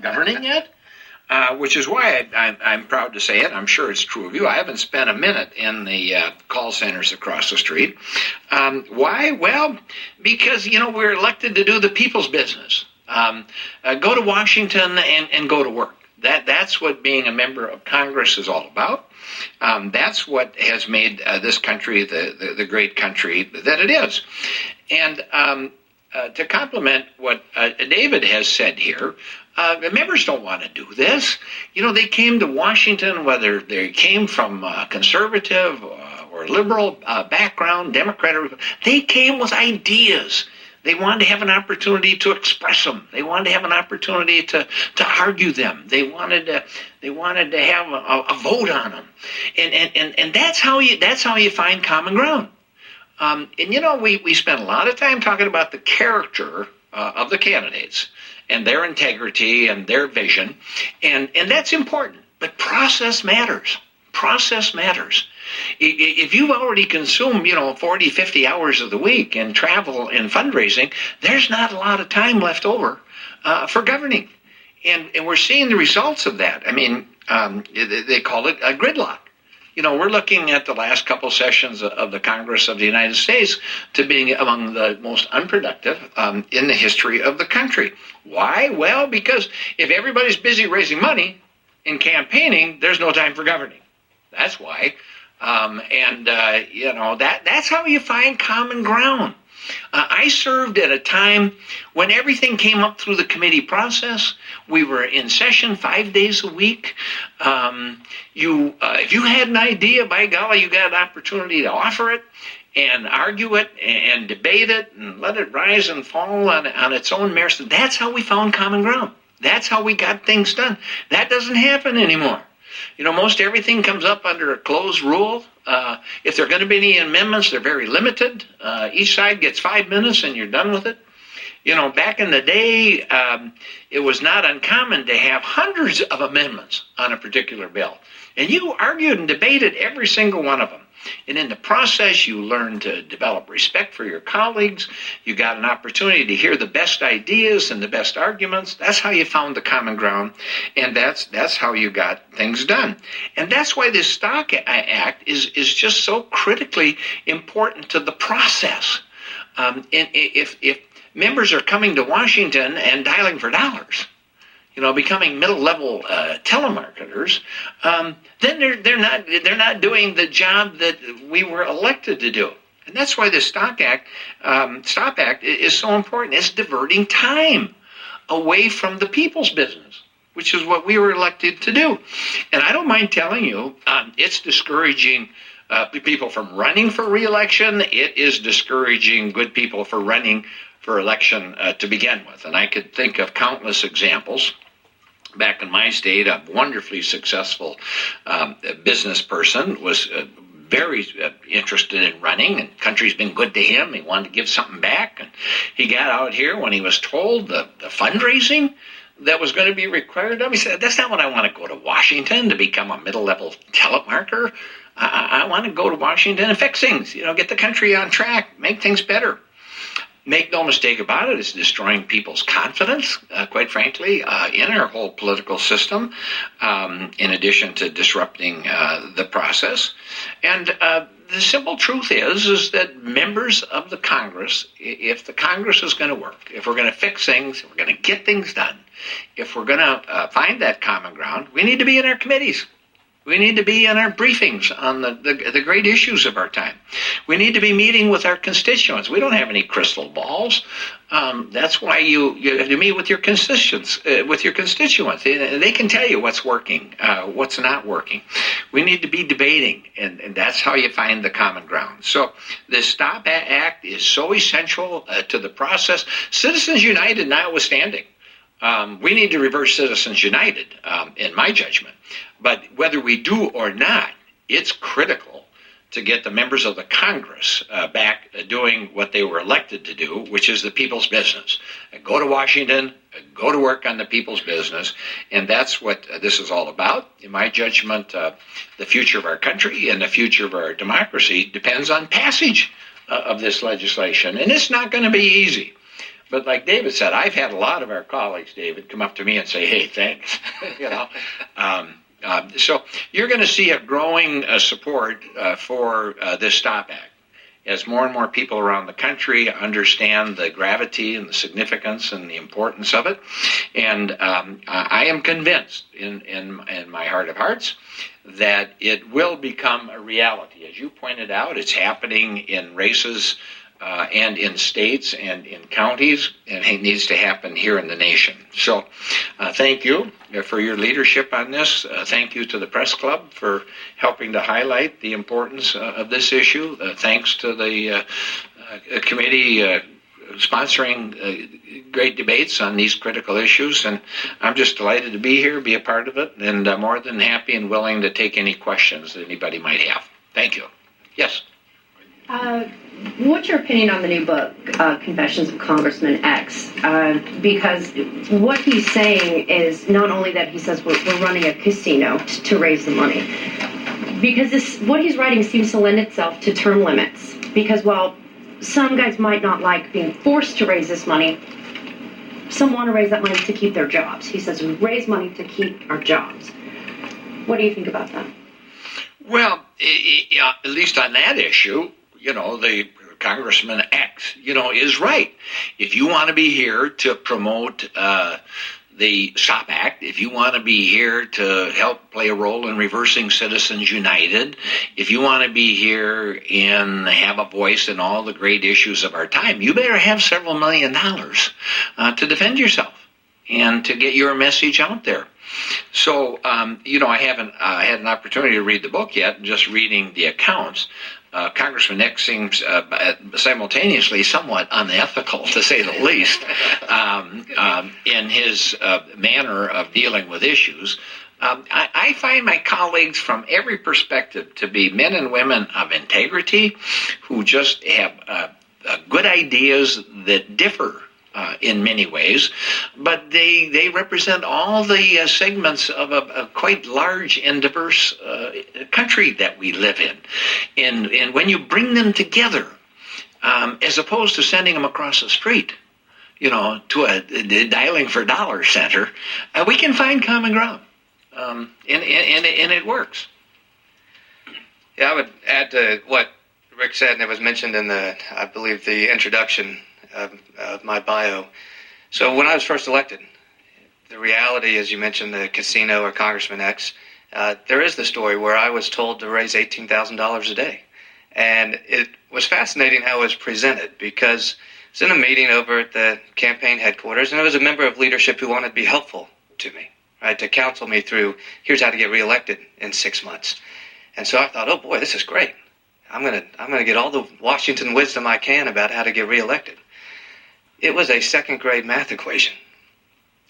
governing yet. Which is why I'm proud to say it. I'm sure it's true of you. I haven't spent a minute in the call centers across the street. Why? Well, because, we're elected to do the people's business. Go to Washington and go to work. That's what being a member of Congress is all about. That's what has made this country the great country that it is. And to complement what David has said here, the members don't want to do this. They came to Washington, whether they came from conservative or liberal background, Democrat, or they came with ideas. They wanted to have an opportunity to express them. They wanted to have an opportunity to argue them. They wanted to have a vote on them, and that's how you find common ground. We spent a lot of time talking about the character of the candidates and their integrity and their vision, and that's important. But process matters. Process matters. If you've already consumed, 40, 50 hours of the week in travel and fundraising, there's not a lot of time left over for governing. And we're seeing the results of that. I mean, they call it a gridlock. We're looking at the last couple sessions of the Congress of the United States to being among the most unproductive in the history of the country. Why? Well, because if everybody's busy raising money and campaigning, there's no time for governing. That's why. That's how you find common ground. I served at a time when everything came up through the committee process. We were in session 5 days a week. If you had an idea, by golly, you got an opportunity to offer it and argue it and debate it and let it rise and fall on its own merits. That's how we found common ground. That's how we got things done. That doesn't happen anymore. Most everything comes up under a closed rule. If there are going to be any amendments, they're very limited. Each side gets 5 minutes and you're done with it. Back in the day, it was not uncommon to have hundreds of amendments on a particular bill. And you argued and debated every single one of them. And in the process, you learned to develop respect for your colleagues. You got an opportunity to hear the best ideas and the best arguments. That's how you found the common ground, and that's how you got things done. And that's why this Stock Act is just so critically important to the process. And if members are coming to Washington and dialing for dollars, becoming middle-level telemarketers, then they're not doing the job that we were elected to do. And that's why the Stop Act is so important. It's diverting time away from the people's business, which is what we were elected to do. And I don't mind telling you, it's discouraging people from running for re-election. It is discouraging good people for running for election to begin with. And I could think of countless examples. Back in my state, a wonderfully successful business person was very interested in running, and the country's been good to him. He wanted to give something back, and he got out here when he was told the fundraising that was going to be required of him. He said, that's not what I want to go to Washington to become a middle-level telemarketer. I want to go to Washington and fix things, get the country on track, make things better. Make no mistake about it, it's destroying people's confidence, quite frankly, in our whole political system, in addition to disrupting the process. And the simple truth is that members of the Congress, if the Congress is going to work, if we're going to fix things, if we're going to get things done, if we're going to find that common ground, we need to be in our committees. We need to be in our briefings on the great issues of our time. We need to be meeting with our constituents. We don't have any crystal balls. That's why you have to meet with your constituents. They can tell you what's working, what's not working. We need to be debating, and that's how you find the common ground. So the Stop Act is so essential to the process. Citizens United notwithstanding. We need to reverse Citizens United, in my judgment. But whether we do or not, it's critical to get the members of the Congress back doing what they were elected to do, which is the people's business. Go to Washington, go to work on the people's business, and that's what this is all about. In my judgment, the future of our country and the future of our democracy depends on passage of this legislation, and it's not going to be easy. But like David said, I've had a lot of our colleagues, David, come up to me and say, "Hey, thanks." So you're going to see a growing support for this STOP Act as more and more people around the country understand the gravity and the significance and the importance of it. And I am convinced in my heart of hearts that it will become a reality. As you pointed out, it's happening in races and in states and in counties, and it needs to happen here in the nation. So thank you for your leadership on this. Thank you to the Press Club for helping to highlight the importance of this issue. Thanks to the committee sponsoring great debates on these critical issues. And I'm just delighted to be here, be a part of it, and more than happy and willing to take any questions that anybody might have. Thank you. Yes? What's your opinion on the new book, Confessions of Congressman X? Because what he's saying is not only that he says we're running a casino to raise the money, because what he's writing seems to lend itself to term limits. Because while some guys might not like being forced to raise this money, some want to raise that money to keep their jobs. He says we raise money to keep our jobs. What do you think about that? Well, at least on that issue, the Congressman X, is right. If you want to be here to promote the STOP Act, if you want to be here to help play a role in reversing Citizens United, if you want to be here and have a voice in all the great issues of our time, you better have several $1 million to defend yourself and to get your message out there. So, I haven't had an opportunity to read the book yet, just reading the accounts. Congressman X seems simultaneously somewhat unethical, to say the least, in his manner of dealing with issues. I find my colleagues from every perspective to be men and women of integrity who just have good ideas that differ in many ways, but they represent all the segments of a quite large and diverse country that we live in. And when you bring them together, as opposed to sending them across the street, to a dialing for dollars center, we can find common ground, and it works. Yeah, I would add to what Rick said, and it was mentioned in I believe, the introduction of my bio. So when I was first elected, the reality, as you mentioned, the casino or Congressman X, there is the story where I was told to raise $18,000 a day. And it was fascinating how it was presented, because I was in a meeting over at the campaign headquarters, and it was a member of leadership who wanted to be helpful to me, right, to counsel me through, here's how to get reelected in 6 months. And so I thought, oh boy, this is great. I'm gonna get all the Washington wisdom I can about how to get reelected. It was a second grade math equation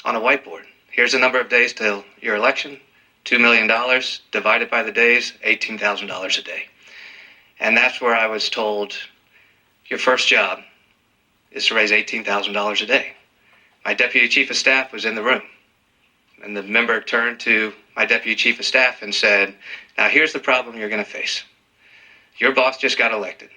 on a whiteboard. Here's the number of days till your election, $2 million divided by the days, $18,000 a day. And that's where I was told, your first job is to raise $18,000 a day. My deputy chief of staff was in the room, and the member turned to my deputy chief of staff and said, now here's the problem you're going to face. Your boss just got elected.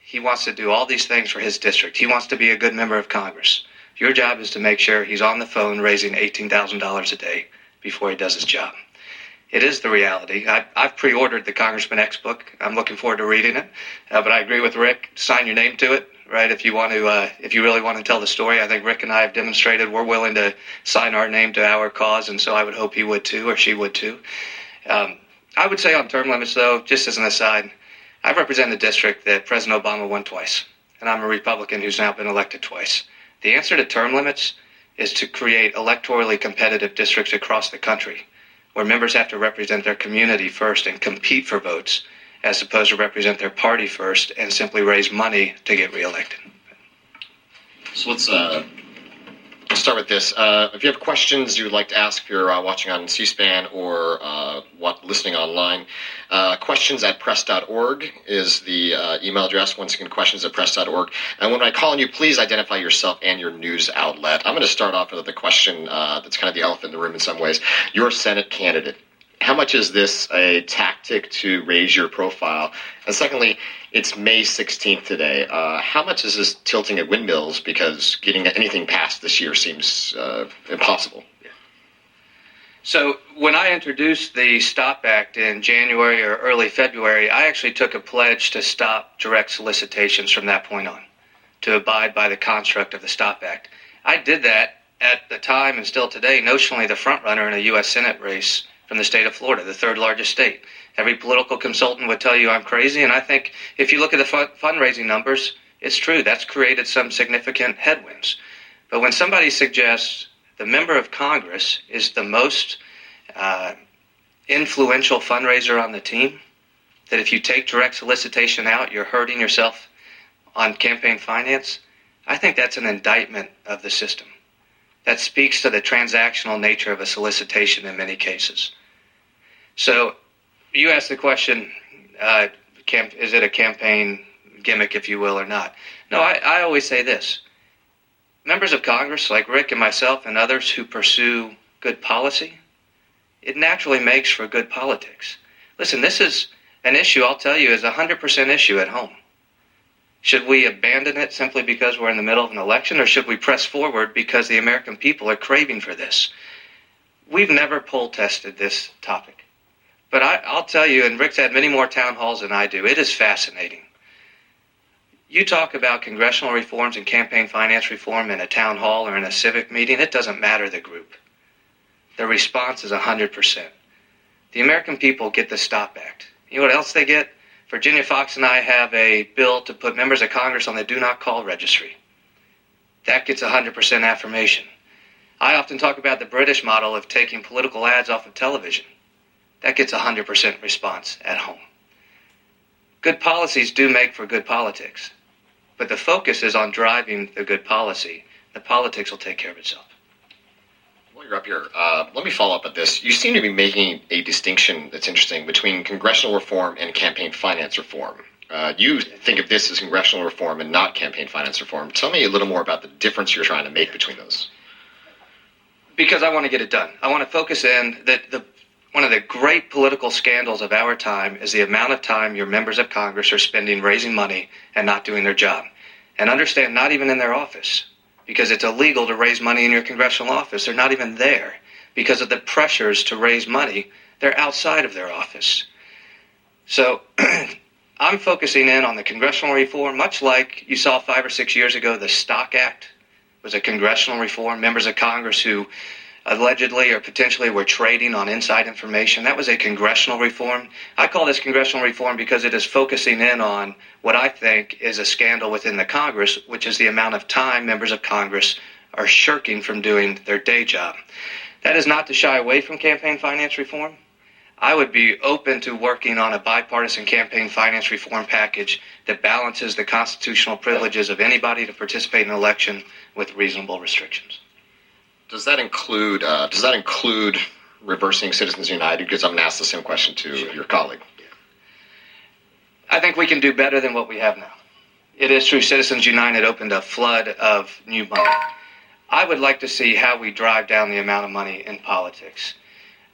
He wants to do all these things for his district. He wants to be a good member of Congress. Your job is to make sure he's on the phone raising $18,000 a day before he does his job. It is the reality. I've pre-ordered the Congressman X book. I'm looking forward to reading it. But I agree with Rick. Sign your name to it, right? If you want to, if you really want to tell the story, I think Rick and I have demonstrated we're willing to sign our name to our cause, and so I would hope he would too, or she would too. I would say on term limits, though, just as an aside, I represent a district that President Obama won twice, and I'm a Republican who's now been elected twice. The answer to term limits is to create electorally competitive districts across the country, where members have to represent their community first and compete for votes, as opposed to represent their party first and simply raise money to get reelected. So let's start with this. If you have questions you would like to ask, if you're watching on C-SPAN or listening online, questions@press.org is the email address. Once again, questions@press.org. And when I call on you, please identify yourself and your news outlet. I'm going to start off with the question that's kind of the elephant in the room in some ways. Your Senate candidate how much is this a tactic to raise your profile? And secondly, it's May 16th today. How much is this tilting at windmills because getting anything passed this year seems impossible? So when I introduced the STOP Act in January or early February, I actually took a pledge to stop direct solicitations from that point on, to abide by the construct of the STOP Act. I did that at the time and still today, notionally the front runner in a U.S. Senate race from the state of Florida, the third largest state. Every political consultant would tell you I'm crazy, and I think if you look at the fundraising numbers, it's true. That's created some significant headwinds. But when somebody suggests the member of Congress is the most influential fundraiser on the team, that if you take direct solicitation out, you're hurting yourself on campaign finance, I think that's an indictment of the system. That speaks to the transactional nature of a solicitation in many cases. So you asked the question, is it a campaign gimmick, if you will, or not? No, I always say this. Members of Congress, like Rick and myself and others who pursue good policy, it naturally makes for good politics. Listen, this is an issue, I'll tell you, is a 100% issue at home. Should we abandon it simply because we're in the middle of an election, or should we press forward because the American people are craving for this? We've never poll tested this topic. But I'll tell you, and Rick's had many more town halls than I do, it is fascinating. You talk about congressional reforms and campaign finance reform in a town hall or in a civic meeting, it doesn't matter the group. The response is 100%. The American people get the STOP Act. You know what else they get? Virginia Fox and I have a bill to put members of Congress on the do not call registry. That gets 100% affirmation. I often talk about the British model of taking political ads off of television. That gets 100% response at home. Good policies do make for good politics. But the focus is on driving the good policy. The politics will take care of itself. While you're up here, let me follow up on this. You seem to be making a distinction that's interesting between congressional reform and campaign finance reform. You think of this as congressional reform and not campaign finance reform. Tell me a little more about the difference you're trying to make between those. Because I want to get it done. I want to focus in that one of the great political scandals of our time is the amount of time your members of Congress are spending raising money and not doing their job. And understand, not even in their office, because it's illegal to raise money in your congressional office. They're not even there because of the pressures to raise money. They're outside of their office. So I'm focusing in on the congressional reform, much like you saw 5 or 6 years ago, the Stock Act was a congressional reform. Members of Congress who allegedly or potentially were trading on inside information. That was a congressional reform. I call this congressional reform because it is focusing in on what I think is a scandal within the Congress, which is the amount of time members of Congress are shirking from doing their day job. That is not to shy away from campaign finance reform. I would be open to working on a bipartisan campaign finance reform package that balances the constitutional privileges of anybody to participate in an election with reasonable restrictions. Does that include reversing Citizens United? Because I'm going to ask the same question to your colleague. I think we can do better than what we have now. It is true Citizens United opened a flood of new money. I would like to see how we drive down the amount of money in politics.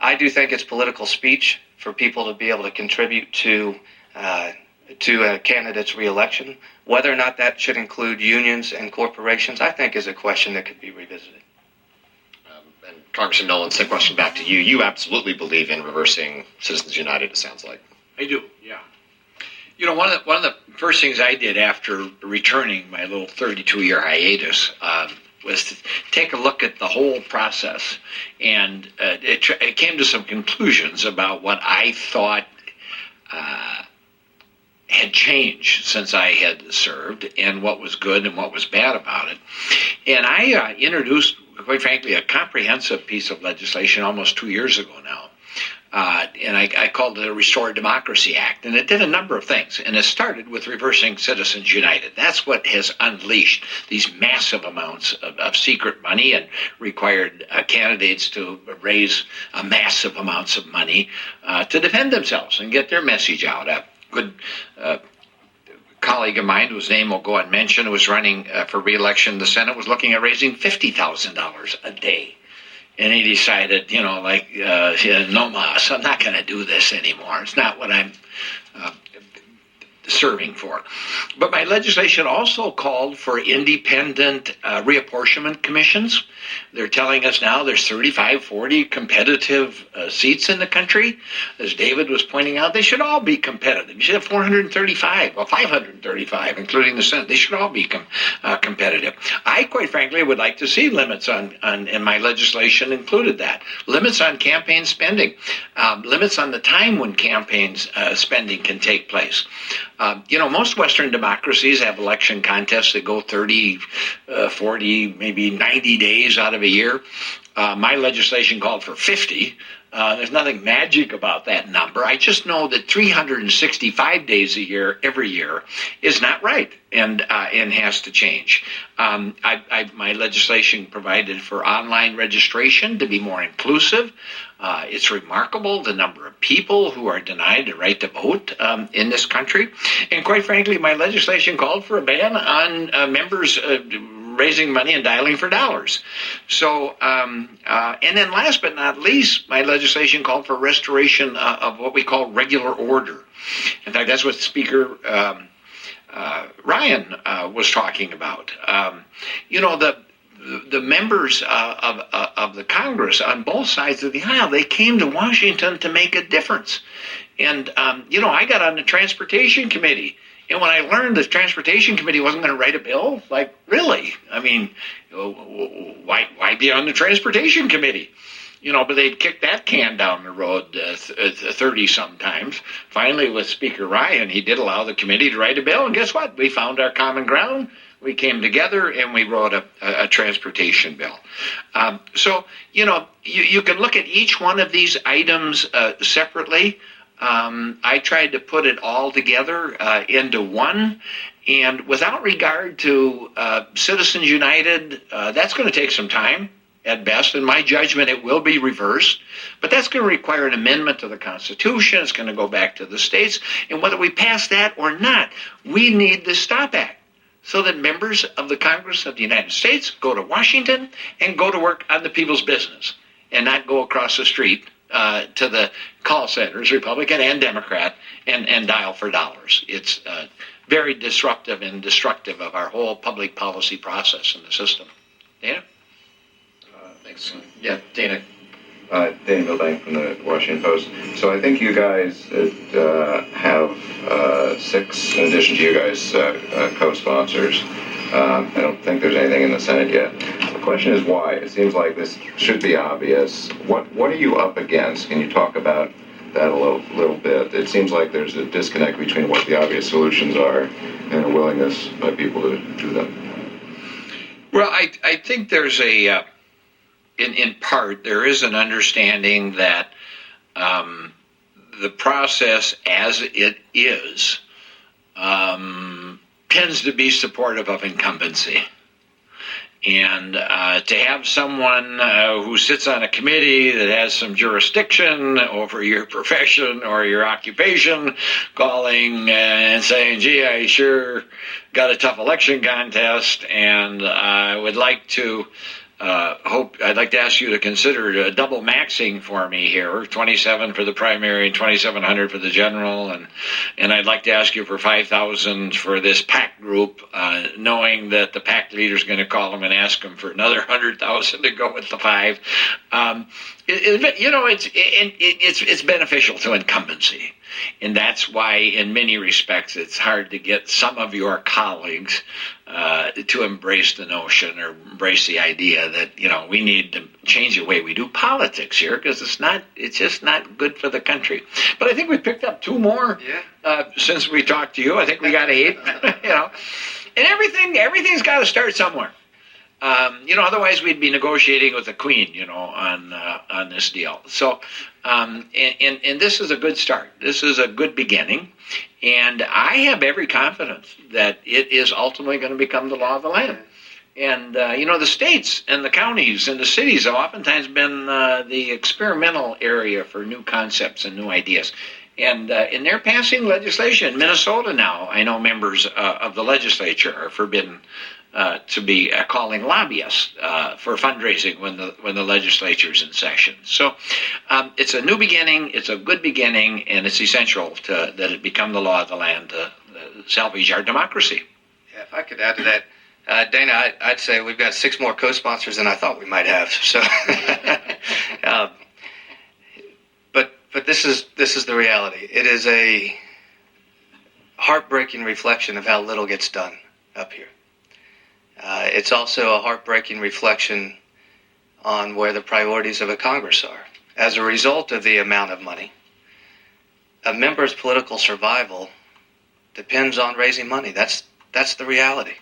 I do think it's political speech for people to be able to contribute to a candidate's reelection. Whether or not that should include unions and corporations, I think is a question that could be revisited. And Congressman Nolan, same question back to you. You absolutely believe in reversing Citizens United, it sounds like. I do, yeah. You know, one of the first things I did after returning my little 32-year hiatus was to take a look at the whole process, and it came to some conclusions about what I thought had changed since I had served, and what was good and what was bad about it. And I introduced, quite frankly, a comprehensive piece of legislation almost 2 years ago now. And I called it a Restore Democracy Act. And it did a number of things. And it started with reversing Citizens United. That's what has unleashed these massive amounts of secret money and required candidates to raise massive amounts of money to defend themselves and get their message out. A good colleague of mine, whose name will go unmentioned, who was running for re-election in the Senate, was looking at raising $50,000 a day. and he decided, no mas, I'm not going to do this anymore. It's not what I'm serving for. But my legislation also called for independent reapportionment commissions. They're telling us now there's 35, 40 competitive seats in the country. As David was pointing out, they should all be competitive. You should have 435, or 535, including the Senate. They should all be competitive. I, quite frankly, would like to see limits on, and my legislation included that. Limits on campaign spending. Limits on the time when campaigns spending can take place. Most Western democracies have election contests that go 30, 40, maybe 90 days out of a year. My legislation called for 50. There's nothing magic about that number. I just know that 365 days a year, every year, is not right and has to change. My legislation provided for online registration to be more inclusive. It's remarkable the number of people who are denied the right to vote in this country. And quite frankly, my legislation called for a ban on members raising money and dialing for dollars. So, and then last but not least, my legislation called for restoration of what we call regular order. In fact, that's what Speaker Ryan was talking about. The members of the Congress on both sides of the aisle, they came to Washington to make a difference. And, I got on the Transportation Committee. And when I learned the Transportation Committee wasn't going to write a bill, like, really? I mean, why be on the Transportation Committee? But they'd kicked that can down the road 30 sometimes. Finally, with Speaker Ryan, he did allow the committee to write a bill. And guess what? We found our common ground. We came together and we wrote a transportation bill. So, you can look at each one of these items separately. I tried to put it all together into one. And without regard to Citizens United, that's going to take some time at best. In my judgment, it will be reversed. But that's going to require an amendment to the Constitution. It's going to go back to the states. And whether we pass that or not, we need the STOP Act, so that members of the Congress of the United States go to Washington and go to work on the people's business and not go across the street to the call centers, Republican and Democrat, and dial for dollars. It's very disruptive and destructive of our whole public policy process in the system. Dana? Thanks. Yeah, Dana. Dana Milbank from the Washington Post. So I think you guys have 6, in addition to you guys, co-sponsors. I don't think there's anything in the Senate yet. The question is why? It seems like this should be obvious. What are you up against? Can you talk about that a little bit? It seems like there's a disconnect between what the obvious solutions are and a willingness by people to do them. Well, I think there's in part, there is an understanding that the process as it is tends to be supportive of incumbency. And to have someone who sits on a committee that has some jurisdiction over your profession or your occupation calling and saying, gee, I sure got a tough election contest and I would like to I'd like to ask you to consider double maxing for me here, 27 for the primary and 2,700 for the general, and I'd like to ask you for 5,000 for this PAC group, knowing that the PAC leader is going to call them and ask them for another 100,000 to go with the 5. It's beneficial to incumbency. And that's why, in many respects, it's hard to get some of your colleagues to embrace the notion or embrace the idea that, we need to change the way we do politics here because it's just not good for the country. But I think we picked up 2 more since we talked to you. I think we got 8, And everything's got to start somewhere. Otherwise we'd be negotiating with the Queen, on this deal. So, and this is a good start. This is a good beginning. And I have every confidence that it is ultimately going to become the law of the land. And, the states and the counties and the cities have oftentimes been the experimental area for new concepts and new ideas. And they're passing legislation. Minnesota now, I know members of the legislature are forbidden to be calling lobbyists for fundraising when the legislature's in session. So it's a new beginning, it's a good beginning, and it's essential that it become the law of the land to salvage our democracy. Yeah, if I could add to that, Dana, I'd say we've got 6 more co-sponsors than I thought we might have. So, but this is the reality. It is a heartbreaking reflection of how little gets done up here. It's also a heartbreaking reflection on where the priorities of a Congress are. As a result of the amount of money, a member's political survival depends on raising money. That's the reality.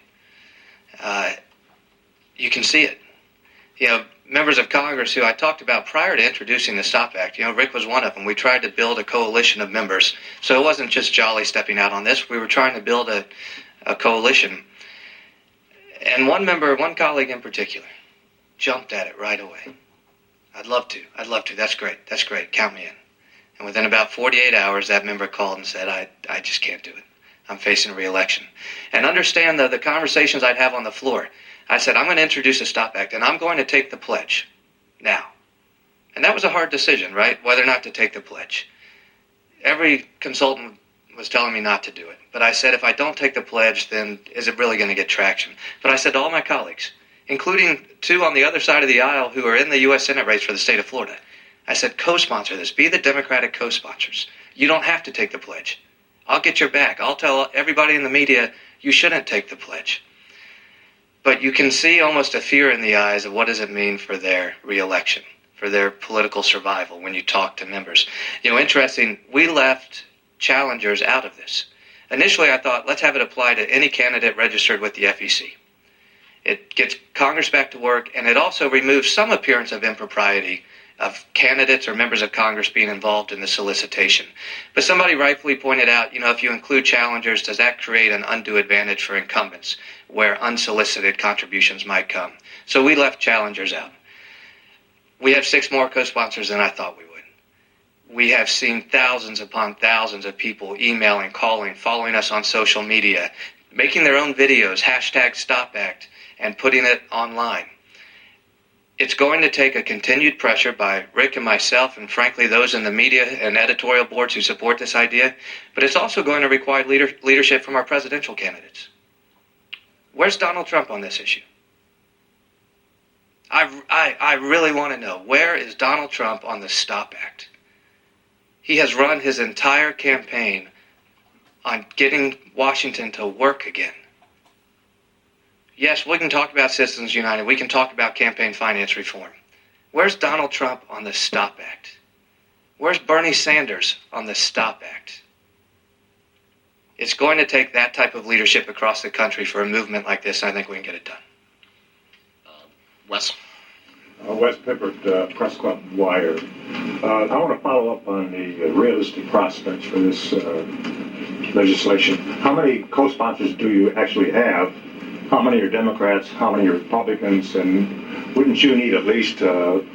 You can see it. Members of Congress who I talked about prior to introducing the STOP Act, Rick was one of them. We tried to build a coalition of members. So it wasn't just Jolly stepping out on this. We were trying to build a coalition. And one colleague in particular, jumped at it right away. I'd love to. That's great. Count me in. And within about 48 hours, that member called and said, I just can't do it. I'm facing re-election. And understand, though, the conversations I'd have on the floor. I said, I'm going to introduce a STOP Act, and I'm going to take the pledge now. And that was a hard decision, right? Whether or not to take the pledge. Every consultant was telling me not to do it. But I said, if I don't take the pledge, then is it really going to get traction? But I said to all my colleagues, including 2 on the other side of the aisle who are in the U.S. Senate race for the state of Florida, I said, co-sponsor this. Be the Democratic co-sponsors. You don't have to take the pledge. I'll get your back. I'll tell everybody in the media you shouldn't take the pledge. But you can see almost a fear in the eyes of what does it mean for their re-election, for their political survival when you talk to members. Interesting, we left challengers out of this. Initially, I thought, let's have it apply to any candidate registered with the FEC. It gets Congress back to work, and it also removes some appearance of impropriety of candidates or members of Congress being involved in the solicitation. But somebody rightfully pointed out, if you include challengers, does that create an undue advantage for incumbents where unsolicited contributions might come? So we left challengers out. We have 6 more co-sponsors than I thought we would. We have seen thousands upon thousands of people emailing, calling, following us on social media, making their own videos, #StopAct, and putting it online. It's going to take a continued pressure by Rick and myself, and frankly those in the media and editorial boards who support this idea, but it's also going to require leadership from our presidential candidates. Where's Donald Trump on this issue? I really want to know, where is Donald Trump on the STOP Act? He has run his entire campaign on getting Washington to work again. Yes, we can talk about Citizens United. We can talk about campaign finance reform. Where's Donald Trump on the STOP Act? Where's Bernie Sanders on the STOP Act? It's going to take that type of leadership across the country for a movement like this, and I think we can get it done. Wes? Wes Pippert, Press Club Wire. I want to follow up on the realistic prospects for this legislation. How many co-sponsors do you actually have? How many are Democrats? How many are Republicans? And wouldn't you need at least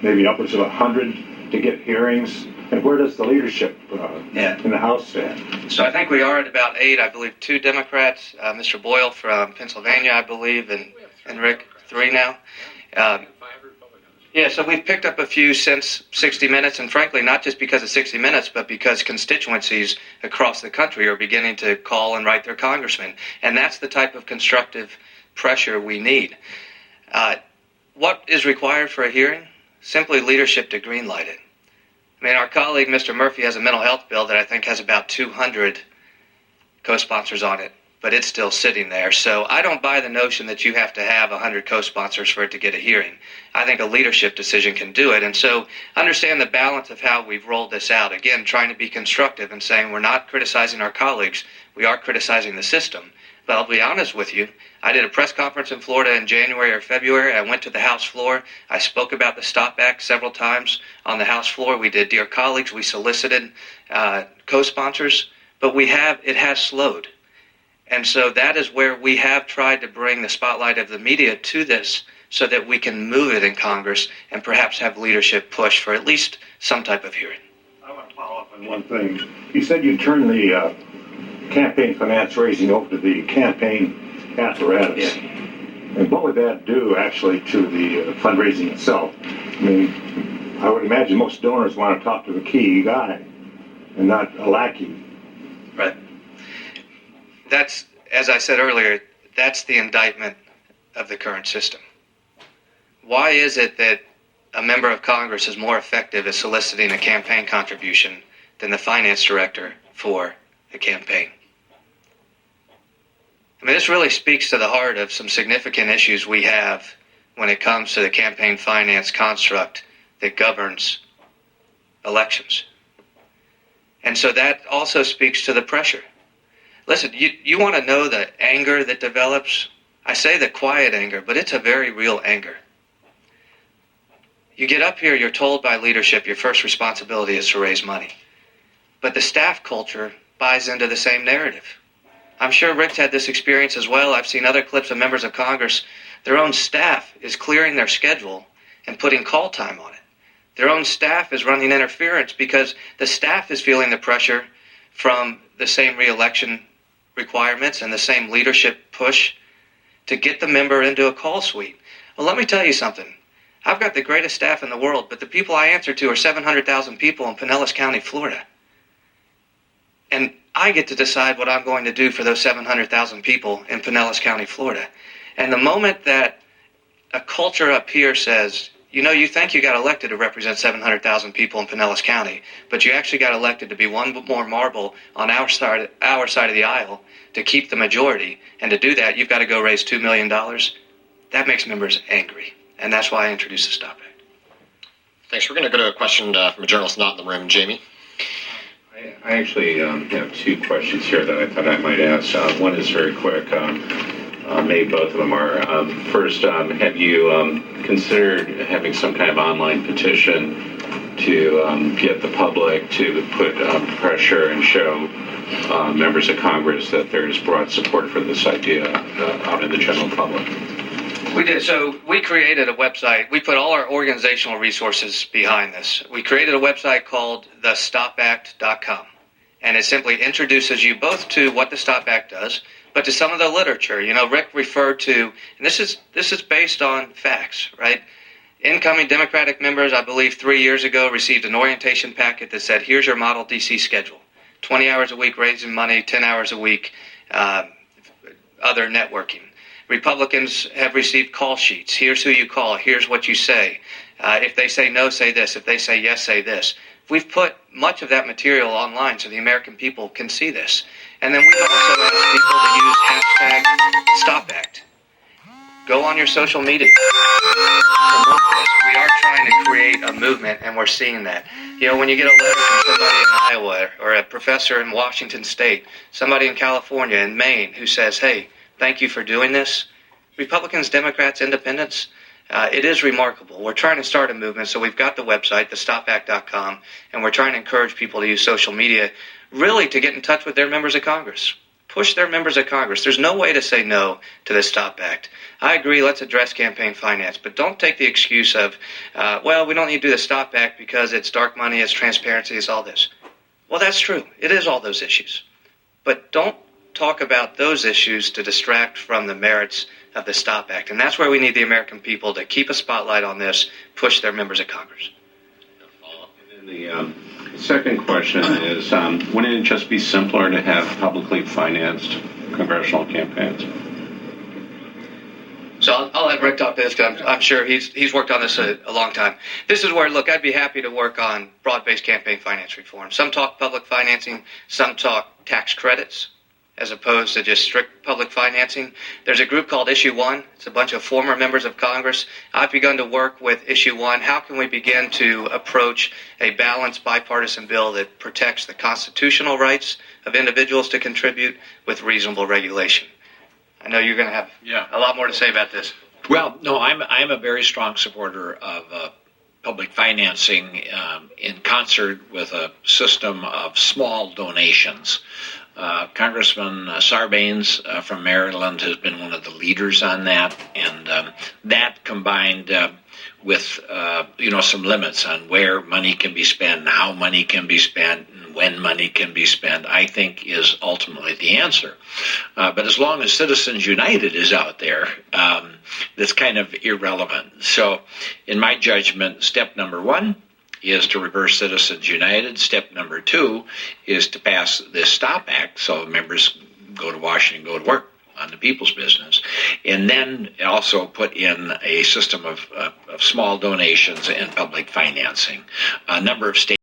maybe upwards of 100 to get hearings? And where does the leadership in the House stand? So I think we are at about 8. I believe 2 Democrats, Mr. Boyle from Pennsylvania, I believe, and Rick, 3 now. Yeah, so we've picked up a few since 60 Minutes, and frankly, not just because of 60 Minutes, but because constituencies across the country are beginning to call and write their congressmen. And that's the type of constructive pressure we need. What is required for a hearing? Simply leadership to greenlight it. I mean, our colleague, Mr. Murphy, has a mental health bill that I think has about 200 co-sponsors on it, but it's still sitting there. So I don't buy the notion that you have to have 100 co-sponsors for it to get a hearing. I think a leadership decision can do it. And so understand the balance of how we've rolled this out. Again, trying to be constructive and saying we're not criticizing our colleagues. We are criticizing the system. But I'll be honest with you, I did a press conference in Florida in January or February. I went to the House floor. I spoke about the STOP Act several times on the House floor. We did Dear Colleagues. We solicited co-sponsors. But it has slowed. And so that is where we have tried to bring the spotlight of the media to this so that we can move it in Congress and perhaps have leadership push for at least some type of hearing. I want to follow up on one thing. You said you turned the campaign finance raising over to the campaign apparatus. Yeah. And what would that do actually to the fundraising itself? I mean, I would imagine most donors want to talk to the key guy and not a lackey. Right. That's, as I said earlier, that's the indictment of the current system. Why is it that a member of Congress is more effective at soliciting a campaign contribution than the finance director for a campaign? I mean, this really speaks to the heart of some significant issues we have when it comes to the campaign finance construct that governs elections. And so that also speaks to the pressure. Listen, you want to know the anger that develops? I say the quiet anger, but it's a very real anger. You get up here, you're told by leadership your first responsibility is to raise money. But the staff culture buys into the same narrative. I'm sure Rick's had this experience as well. I've seen other clips of members of Congress. Their own staff is clearing their schedule and putting call time on it. Their own staff is running interference because the staff is feeling the pressure from the same re-election requirements and the same leadership push to get the member into a call suite. Well, let me tell you something. I've got the greatest staff in the world, but the people I answer to are 700,000 people in Pinellas County, Florida. And I get to decide what I'm going to do for those 700,000 people in Pinellas County, Florida. And the moment that a culture up here says, you think you got elected to represent 700,000 people in Pinellas County, but you actually got elected to be one more marble on our side of the aisle to keep the majority. And to do that, you've got to go raise $2 million. That makes members angry. And that's why I introduced the Stop Act. Thanks. We're going to go to a question from a journalist not in the room. Jamie? I actually have two questions here that I thought I might ask. One is very quick. Maybe both of them are. First, have you considered having some kind of online petition to get the public to put pressure and show members of Congress that there's broad support for this idea out in the general public? We did. So we created a website. We put all our organizational resources behind this. We created a website called thestopact.com. And it simply introduces you both to what the Stop Act does, but to some of the literature. Rick referred to, and this is based on facts, right? Incoming Democratic members, I believe 3 years ago, received an orientation packet that said, here's your model DC schedule. 20 hours a week raising money, 10 hours a week other networking. Republicans have received call sheets. Here's who you call. Here's what you say. If they say no, say this. If they say yes, say this. We've put much of that material online so the American people can see this. And then we've also asked people to use hashtag StopAct. Go on your social media. Promote this. We are trying to create a movement, and we're seeing that. When you get a letter from somebody in Iowa or a professor in Washington State, somebody in California, in Maine, who says, hey, thank you for doing this. Republicans, Democrats, Independents, it is remarkable. We're trying to start a movement, so we've got the website, thestopact.com, and we're trying to encourage people to use social media, really to get in touch with their members of Congress. Push their members of Congress. There's no way to say no to the Stop Act. I agree, let's address campaign finance, but don't take the excuse of, we don't need to do the Stop Act because it's dark money, it's transparency, it's all this. Well, that's true. It is all those issues. But don't talk about those issues to distract from the merits of the Stop Act. And that's where we need the American people to keep a spotlight on this, push their members of Congress. And then the second question is, wouldn't it just be simpler to have publicly financed congressional campaigns? So I'll let Rick talk to this because I'm sure he's worked on this a long time. This is where, look, I'd be happy to work on broad-based campaign finance reform. Some talk public financing, some talk tax credits, as opposed to just strict public financing. There's a group called Issue 1. It's a bunch of former members of Congress. I've begun to work with Issue 1. How can we begin to approach a balanced bipartisan bill that protects the constitutional rights of individuals to contribute with reasonable regulation? I know you're going to have a lot more to say about this. Well, no, I'm a very strong supporter of public financing in concert with a system of small donations. Congressman Sarbanes from Maryland has been one of the leaders on that, and that combined with some limits on where money can be spent, how money can be spent, and when money can be spent, I think, is ultimately the answer. But as long as Citizens United is out there, that's kind of irrelevant. So in my judgment, step number one is to reverse Citizens United. Step number two is to pass this STOP Act so members go to Washington, go to work on the people's business, and then also put in a system of small donations and public financing. A number of states